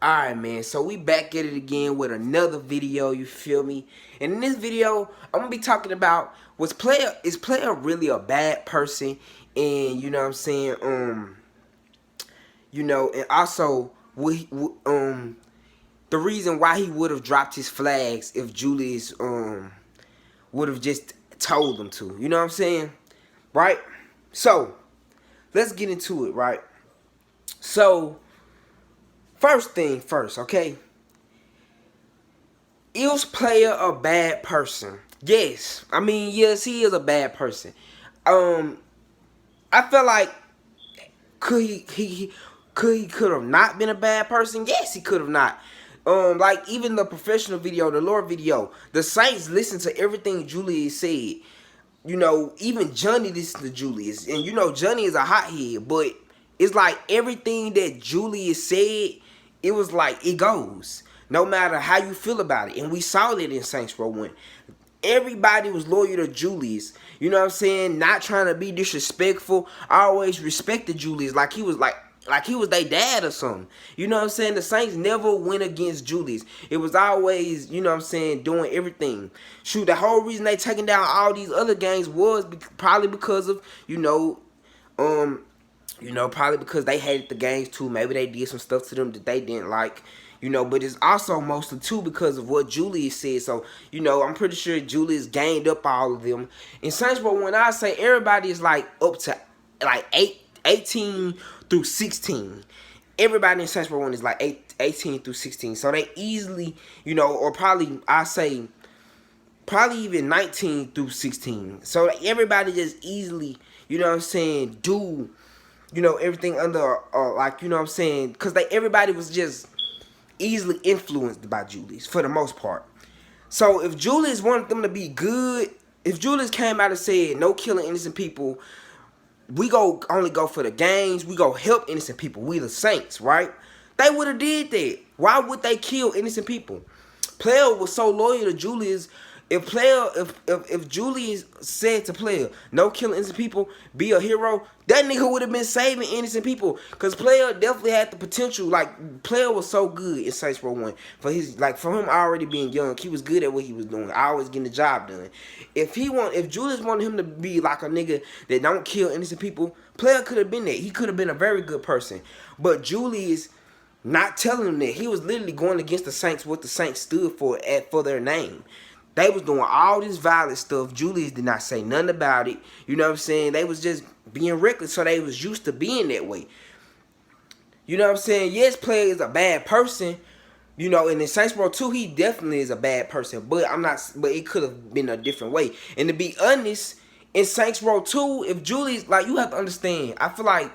Alright, man, so we back at it again with another video, you feel me? And in this video, I'm gonna be talking about is player really a bad person? And you know what I'm saying, and also the reason why he would have dropped his flags if Julius would have just told him to. You know what I'm saying? Right? So let's get into it, right? So first thing first, okay? Is player a bad person? Yes. I mean, yes, he is a bad person. I feel like could have not been a bad person? Yes, he could have not. Like even the professional video, the Lord video, the Saints listened to everything Julius said. You know, even Johnny listened to Julius, and you know Johnny is a hothead, but it's like everything that Julius said, it was like it goes. No matter how you feel about it, and we saw that in Saints Row 1. Everybody was loyal to Julius. You know what I'm saying? Not trying to be disrespectful. I always respected Julius like he was their dad or something. You know what I'm saying? The Saints never went against Julius. It was always, you know what I'm saying, doing everything. Shoot, the whole reason they taking down all these other gangs was probably because of, probably because they hated the gangs too. Maybe they did some stuff to them that they didn't like. But it's also mostly too because of what Julius said. So, I'm pretty sure Julius gained up all of them. In Saints Row, when I say everybody is like up to like 18 through 16. Everybody in Saints Row 1 is like 18 through 16. So they easily, or probably I say probably even 19 through 16. So everybody just easily, you know what I'm saying, do, everything under, like, you know what I'm saying, because everybody was just easily influenced by Julius for the most part. So if Julius wanted them to be good, if Julius came out and said no killing innocent people, we only go for the gangs, we go help innocent people, we the Saints, right? They would have did that. Why would they kill innocent people? Player was so loyal to Julius. If Julius said to Player, no killing innocent people, be a hero, that nigga would have been saving innocent people. Cause Player definitely had the potential. Like Player was so good in Saints Row 1. For him already being young, he was good at what he was doing. Always getting the job done. If Julius wanted him to be like a nigga that don't kill innocent people, Player could have been that. He could have been a very good person. But Julius not telling him that. He was literally going against the Saints, what the Saints stood for their name. They was doing all this violent stuff. Julius did not say nothing about it. You know what I'm saying? They was just being reckless, so they was used to being that way. You know what I'm saying? Yes, Player is a bad person. And in Saints Row 2, he definitely is a bad person. But it could have been a different way. And to be honest, in Saints Row 2, if Julius, like, you have to understand, I feel like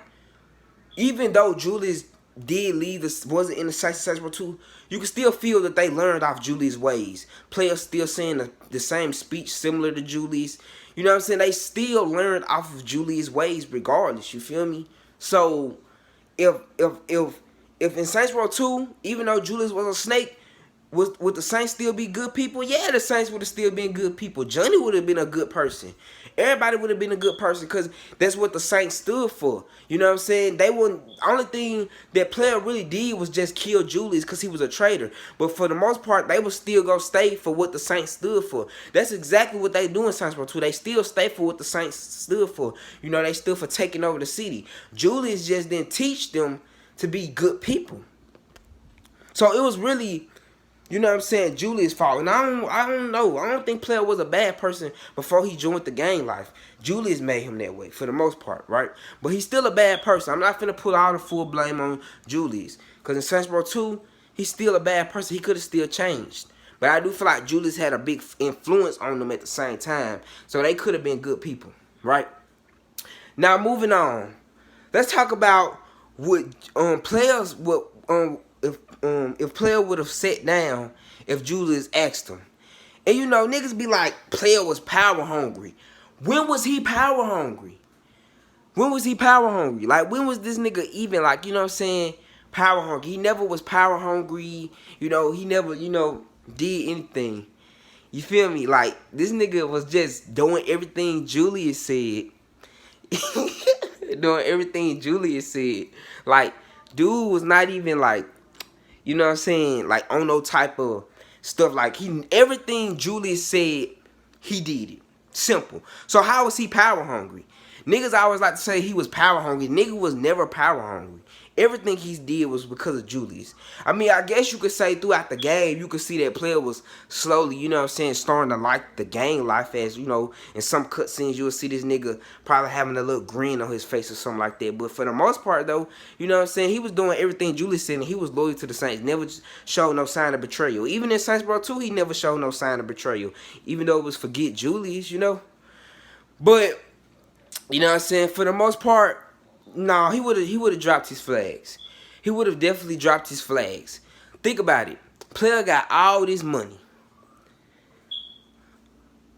even though Julius did leave wasn't in the Saints Row 2, you can still feel that they learned off Julius' ways. Players still saying the same speech similar to Julius. You know what I'm saying? They still learned off of Julius' ways regardless, you feel me? So if in Saints Row 2, even though Julius was a snake, would the Saints still be good people? Yeah, the Saints would have still been good people. Johnny would have been a good person. Everybody would have been a good person because that's what the Saints stood for. You know what I'm saying? They wouldn't. Only thing that Player really did was just kill Julius because he was a traitor. But for the most part, they would still go stay for what the Saints stood for. That's exactly what they do in Saints Row 2. They still stay for what the Saints stood for. They stood for taking over the city. Julius just didn't teach them to be good people. So it was really, you know what I'm saying, Julius' fault. And I don't know. I don't think Player was a bad person before he joined the gang life. Julius made him that way for the most part, right? But he's still a bad person. I'm not finna put all the full blame on Julius. Because in Saints Row 2, he's still a bad person. He could have still changed. But I do feel like Julius had a big influence on them at the same time. So they could have been good people, right? Now moving on. Let's talk about what players would if Player would have sat down if Julius asked him. And niggas be like, Player was power hungry. When was he power hungry? When was he power hungry? Like, when was this nigga even, like, you know what I'm saying, power hungry? He never was power hungry. He never, did anything. You feel me? Like, this nigga was just doing everything Julius said. Doing everything Julius said. Like, dude was not even, like, You know what I'm saying? Like on no type of stuff. Like everything Julius said, he did it. Simple. So how was he power hungry? Niggas always like to say he was power hungry. Nigga was never power hungry. Everything he did was because of Julius. I mean, I guess you could say throughout the game, you could see that player was slowly, you know what I'm saying, starting to like the game life. As, you know, in some cutscenes, you will see this nigga probably having a little grin on his face or something like that. But for the most part, though, you know what I'm saying, he was doing everything Julius said, and he was loyal to the Saints. Never showed no sign of betrayal. Even in Saints Row 2, he never showed no sign of betrayal. Even though it was forget Julius, you know. But, you know what I'm saying, for the most part, no, he would have dropped his flags. He would have definitely dropped his flags. Think about it. Player got all this money.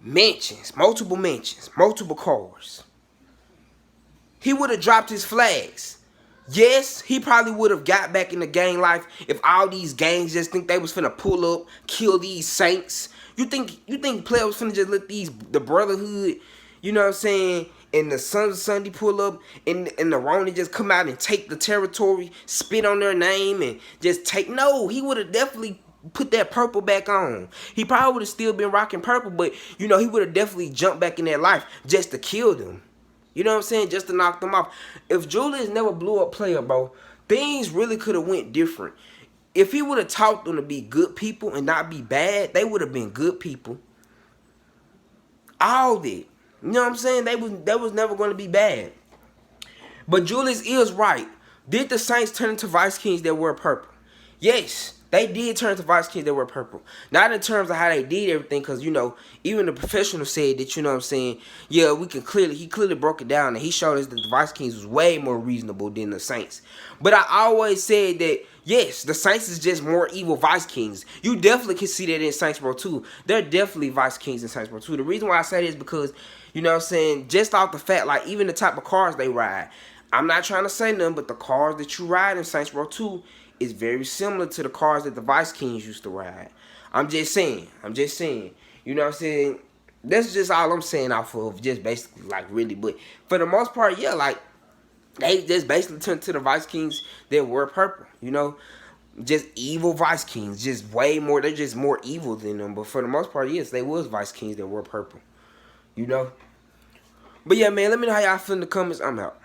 Mansions, multiple cars. He would have dropped his flags. Yes, he probably would have got back in the gang life if all these gangs just think they was finna pull up, kill these Saints. You think player was finna just let the Brotherhood, you know what I'm saying, and the Sons of Sunday pull up and the Ronin just come out and take the territory, spit on their name and just take? No, he would have definitely put that purple back on. He probably would have still been rocking purple, but you know, he would have definitely jumped back in that life just to kill them. You know what I'm saying? Just to knock them off. If Julius never blew up player, bro, things really could have went different. If he would have taught them to be good people and not be bad, they would have been good people. All that. You know what I'm saying? They was never going to be bad. But Julius is right. Did the Saints turn into Vice Kings that wear purple? Yes. They did turn to Vice Kings that were purple. Not in terms of how they did everything, because, you know, even the professional said that, you know what I'm saying, yeah, he clearly broke it down, and he showed us that the Vice Kings was way more reasonable than the Saints. But I always said that, yes, the Saints is just more evil Vice Kings. You definitely can see that in Saints Row 2. They're definitely Vice Kings in Saints Row 2. The reason why I say that is because, you know what I'm saying, just off the fact, like, even the type of cars they ride. I'm not trying to say nothing, but the cars that you ride in Saints Row 2 is very similar to the cars that the Vice Kings used to ride. I'm just saying. You know what I'm saying? That's just all I'm saying off of, just basically, like, really. But for the most part, yeah, like, they just basically turned to the Vice Kings that were purple, you know? Just evil Vice Kings, just way more, they're just more evil than them. But for the most part, yes, they was Vice Kings that were purple, you know? But yeah, man, let me know how y'all feel in the comments. I'm out.